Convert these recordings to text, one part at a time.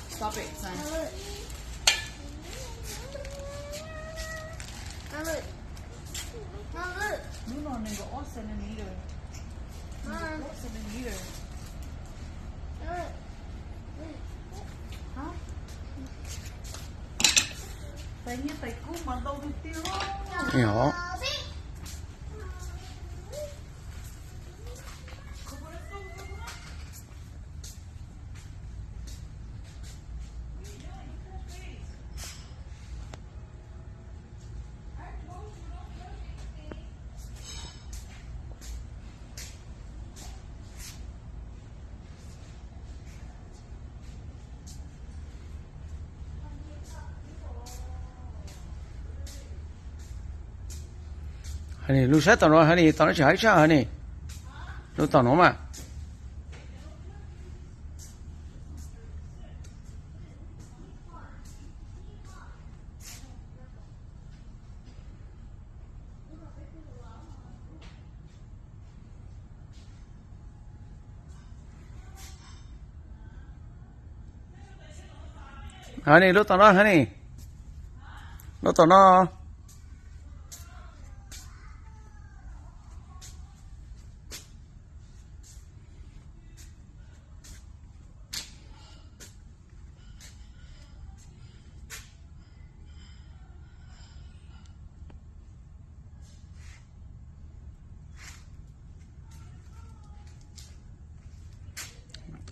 Stop it, son. Nuno nego 8 centimeter. 8 centimeter. Hả? Tại nhiên tay cú mà đâu đi tiêu. Nhỏ. Honey, lu sát tao nó honey, tao nó chả sao honey. Lu tao nó mà. Honey, lu tao nó honey. Lu tao nó.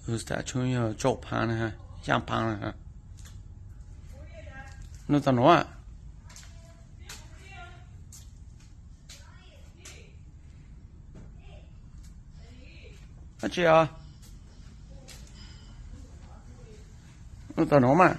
Who's that? Chúng yo chọc pan ha, giang pan ha. Nó tao nó à? Chị à? Nó tao nó mà.